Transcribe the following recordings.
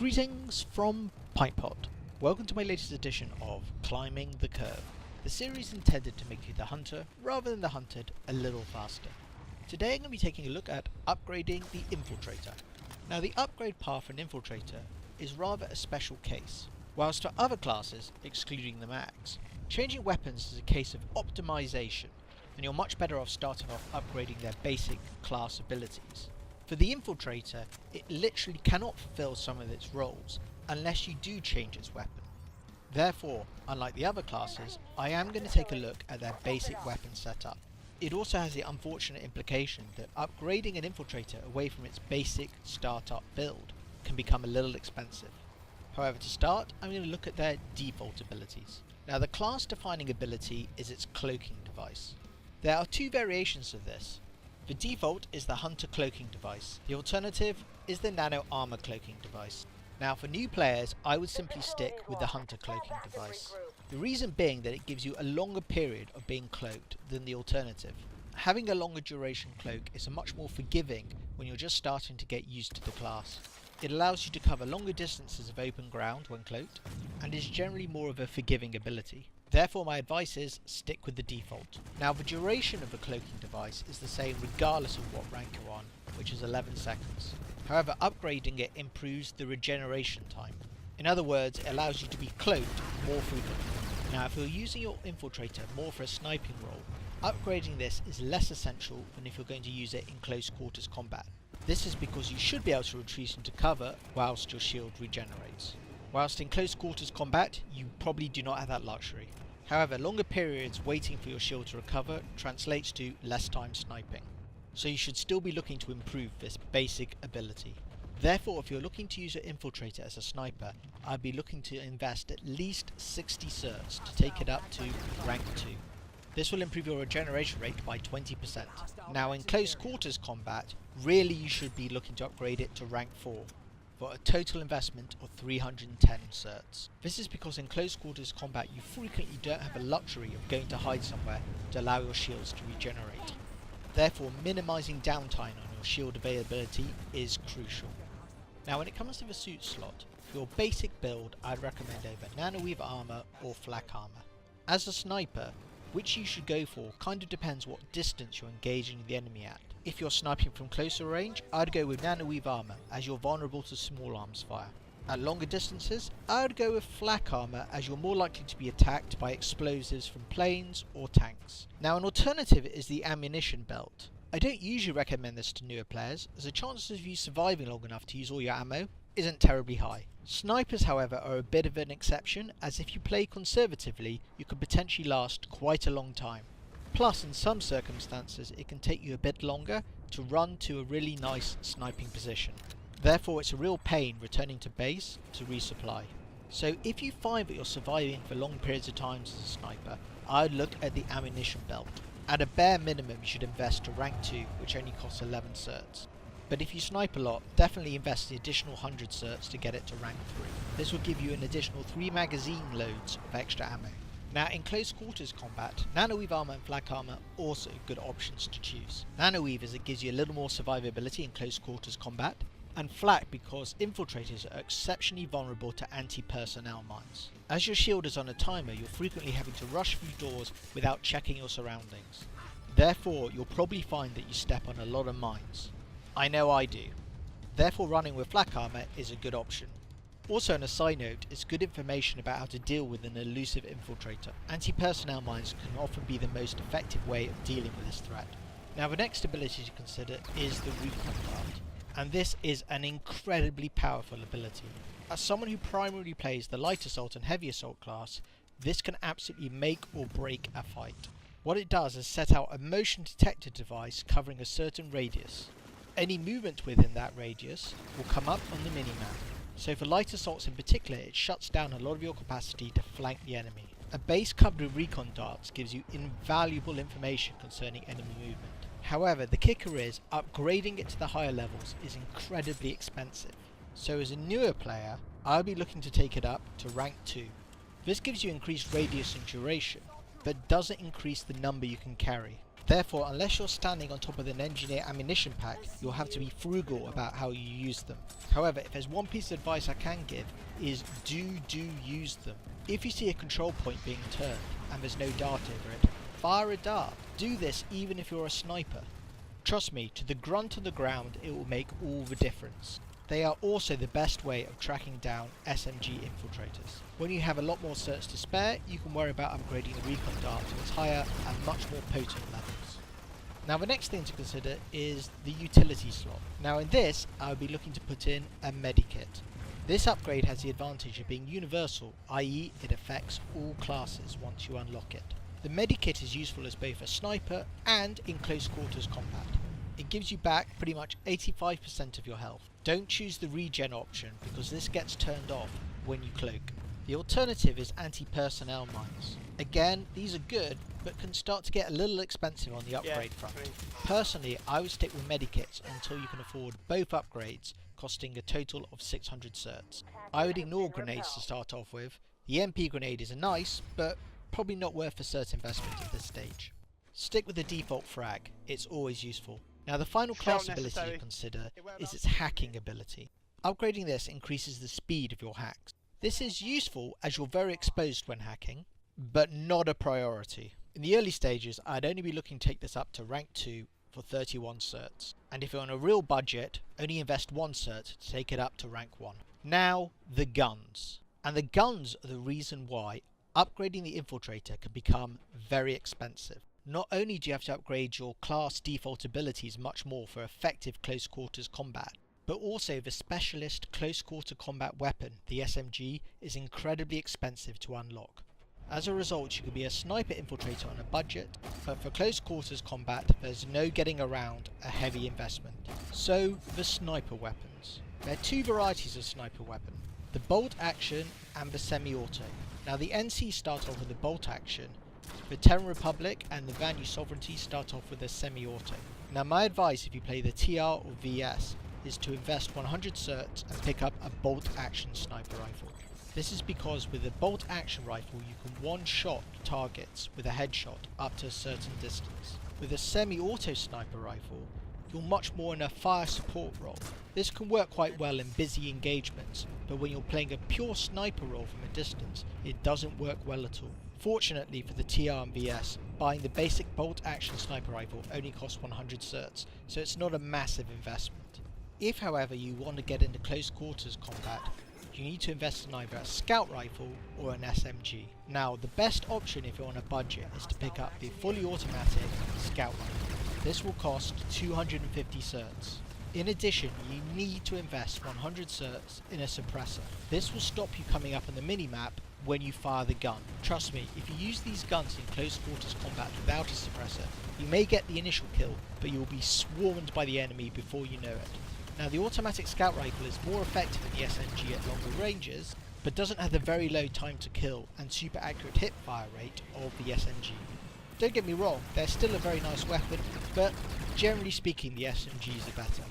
Greetings from Pintpot. Welcome to my latest edition of Climbing the Curve, the series intended to make you the hunter rather than the hunted a little faster. Today I'm going to be taking a look at upgrading the Infiltrator. Now the upgrade path for an Infiltrator is rather a special case. Whilst for other classes, excluding the mags, changing weapons is a case of optimization, and you're much better off starting off upgrading their basic class abilities. For the Infiltrator, it literally cannot fulfill some of its roles unless you do change its weapon. Therefore, unlike the other classes, I am going to take a look at their basic weapon setup. It also has the unfortunate implication that upgrading an Infiltrator away from its basic startup build can become a little expensive. However, to start, I'm going to look at their default abilities. Now the class defining ability is its Cloaking device. There are two variations of this. The default is the Hunter Cloaking device. The alternative is the Nano Armour Cloaking device. Now for new players, I would simply stick with the Hunter Cloaking device. The reason being that it gives you a longer period of being cloaked than the alternative. Having a longer duration cloak is much more forgiving when you're just starting to get used to the class. It allows you to cover longer distances of open ground when cloaked, and is generally more of a forgiving ability. Therefore my advice is stick with the default. Now the duration of the cloaking device is the same regardless of what rank you're on, which is 11 seconds. However, upgrading it improves the regeneration time. In other words, it allows you to be cloaked more frequently. Now if you're using your Infiltrator more for a sniping role, upgrading this is less essential than if you're going to use it in close quarters combat. This is because you should be able to retreat into cover whilst your shield regenerates. Whilst in close quarters combat, you probably do not have that luxury. However, longer periods waiting for your shield to recover translates to less time sniping. So you should still be looking to improve this basic ability. Therefore, if you're looking to use your Infiltrator as a sniper, I'd be looking to invest at least 60 certs to take it up to rank 2. This will improve your regeneration rate by 20%. Now in close quarters combat, really you should be looking to upgrade it to rank 4. For a total investment of 310 certs. This is because in close quarters combat you frequently don't have the luxury of going to hide somewhere to allow your shields to regenerate. Therefore minimizing downtime on your shield availability is crucial. Now when it comes to the suit slot, for your basic build I'd recommend either Nanoweave armor or flak armor. As a sniper, which you should go for kind of depends what distance you're engaging the enemy at. If you're sniping from closer range, I'd go with Nanoweave armor as you're vulnerable to small arms fire. At longer distances, I'd go with flak armor as you're more likely to be attacked by explosives from planes or tanks. Now an alternative is the ammunition belt. I don't usually recommend this to newer players as the chances of you surviving long enough to use all your ammo isn't terribly high. Snipers however are a bit of an exception, as if you play conservatively you could potentially last quite a long time. Plus in some circumstances it can take you a bit longer to run to a really nice sniping position. Therefore it's a real pain returning to base to resupply. So if you find that you're surviving for long periods of time as a sniper, I'd look at the ammunition belt. At a bare minimum you should invest to rank 2, which only costs 11 certs. But if you snipe a lot, definitely invest the additional 100 certs to get it to rank 3. This will give you an additional 3 magazine loads of extra ammo. Now in close quarters combat, Nanoweave armor and flak armor are also good options to choose. Nanoweave as it gives you a little more survivability in close quarters combat, and flak because Infiltrators are exceptionally vulnerable to anti-personnel mines. As your shield is on a timer, you're frequently having to rush through doors without checking your surroundings. Therefore, you'll probably find that you step on a lot of mines. I know I do. Therefore running with flak armor is a good option. Also on a side note, it's good information about how to deal with an elusive Infiltrator. Anti-personnel mines can often be the most effective way of dealing with this threat. Now the next ability to consider is the Recon card, and this is an incredibly powerful ability. As someone who primarily plays the light assault and heavy assault class, this can absolutely make or break a fight. What it does is set out a motion detector device covering a certain radius. Any movement within that radius will come up on the minimap. So for light assaults in particular, it shuts down a lot of your capacity to flank the enemy. A base covered with recon darts gives you invaluable information concerning enemy movement. However, the kicker is upgrading it to the higher levels is incredibly expensive. So as a newer player, I'll be looking to take it up to rank 2. This gives you increased radius and duration, but doesn't increase the number you can carry. Therefore, unless you're standing on top of an engineer ammunition pack, you'll have to be frugal about how you use them. However, if there's one piece of advice I can give, is do use them. If you see a control point being turned and there's no dart over it, fire a dart. Do this even if you're a sniper. Trust me, to the grunt on the ground it will make all the difference. They are also the best way of tracking down SMG infiltrators. When you have a lot more certs to spare, you can worry about upgrading the Recon dart to its higher and much more potent levels. Now the next thing to consider is the utility slot. Now in this, I would be looking to put in a Medikit. This upgrade has the advantage of being universal, i.e. it affects all classes once you unlock it. The Medikit is useful as both a sniper and in close quarters combat. It gives you back pretty much 85% of your health. Don't choose the regen option because this gets turned off when you cloak. The alternative is anti-personnel mines. Again, these are good, but can start to get a little expensive on the upgrade front. Personally, I would stick with Medikits until you can afford both upgrades, costing a total of 600 certs. I would ignore grenades to start off with. The MP grenade is nice, but probably not worth a cert investment at this stage. Stick with the default frag, it's always useful. Now the final class ability to consider is its hacking ability. Upgrading this increases the speed of your hacks. This is useful as you're very exposed when hacking, but not a priority. In the early stages, I'd only be looking to take this up to rank 2 for 31 certs, and if you're on a real budget, only invest 1 cert to take it up to rank 1. Now, the guns. And the guns are the reason why upgrading the Infiltrator can become very expensive. Not only do you have to upgrade your class default abilities much more for effective close quarters combat, but also the specialist close quarter combat weapon, the SMG, is incredibly expensive to unlock. As a result, you can be a sniper infiltrator on a budget, but for close quarters combat there's no getting around a heavy investment. So, the sniper weapons. There are 2 varieties of sniper weapon, the bolt action and the semi-auto. Now the NC start off with the bolt action, the Terran Republic and the Vanu Sovereignty start off with a semi-auto. Now my advice if you play the TR or VS is to invest 100 certs and pick up a bolt action sniper rifle. This is because with a bolt action rifle you can one-shot targets with a headshot up to a certain distance. With a semi-auto sniper rifle, you're much more in a fire support role. This can work quite well in busy engagements, but when you're playing a pure sniper role from a distance, it doesn't work well at all. Fortunately for the TR and VS, buying the basic bolt action sniper rifle only costs 100 certs, so it's not a massive investment. If however you want to get into close quarters combat, you need to invest in either a scout rifle or an SMG. Now the best option if you're on a budget is to pick up the fully automatic scout rifle. This will cost 250 certs. In addition, you need to invest 100 certs in a suppressor. This will stop you coming up on the minimap when you fire the gun. Trust me, if you use these guns in close quarters combat without a suppressor, you may get the initial kill, but you will be swarmed by the enemy before you know it. Now the automatic scout rifle is more effective than the SMG at longer ranges, but doesn't have the very low time to kill and super accurate hip fire rate of the SMG. Don't get me wrong, they're still a very nice weapon, but generally speaking the SMGs are better.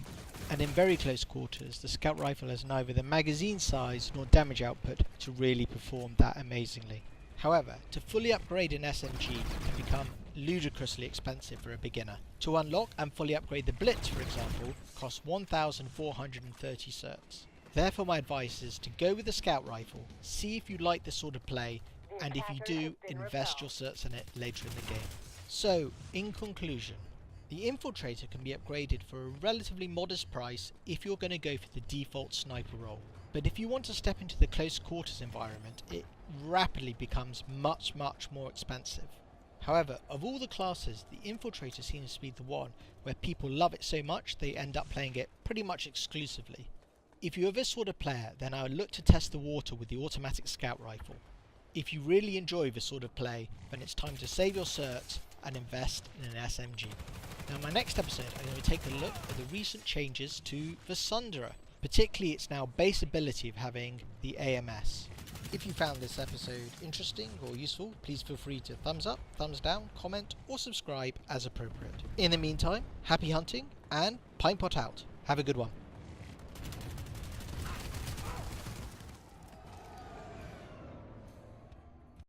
And in very close quarters, the scout rifle has neither the magazine size nor damage output to really perform that amazingly. However, to fully upgrade an SMG can become ludicrously expensive for a beginner. To unlock and fully upgrade the Blitz, for example, costs 1,430 certs. Therefore my advice is to go with the scout rifle, see if you like this sort of play, and if you do, invest your certs in it later in the game. So, in conclusion, the Infiltrator can be upgraded for a relatively modest price if you're going to go for the default sniper role. But if you want to step into the close quarters environment, it rapidly becomes much more expensive. However, of all the classes, the Infiltrator seems to be the one where people love it so much they end up playing it pretty much exclusively. If you're this sort of player, then I would look to test the water with the automatic scout rifle. If you really enjoy this sort of play, then it's time to save your certs and invest in an SMG. Now in my next episode I'm going to take a look at the recent changes to the Sunderer, particularly its now base ability of having the AMS. If you found this episode interesting or useful, please feel free to thumbs up, thumbs down, comment or subscribe as appropriate. In the meantime, happy hunting and Pintpot out. Have a good one.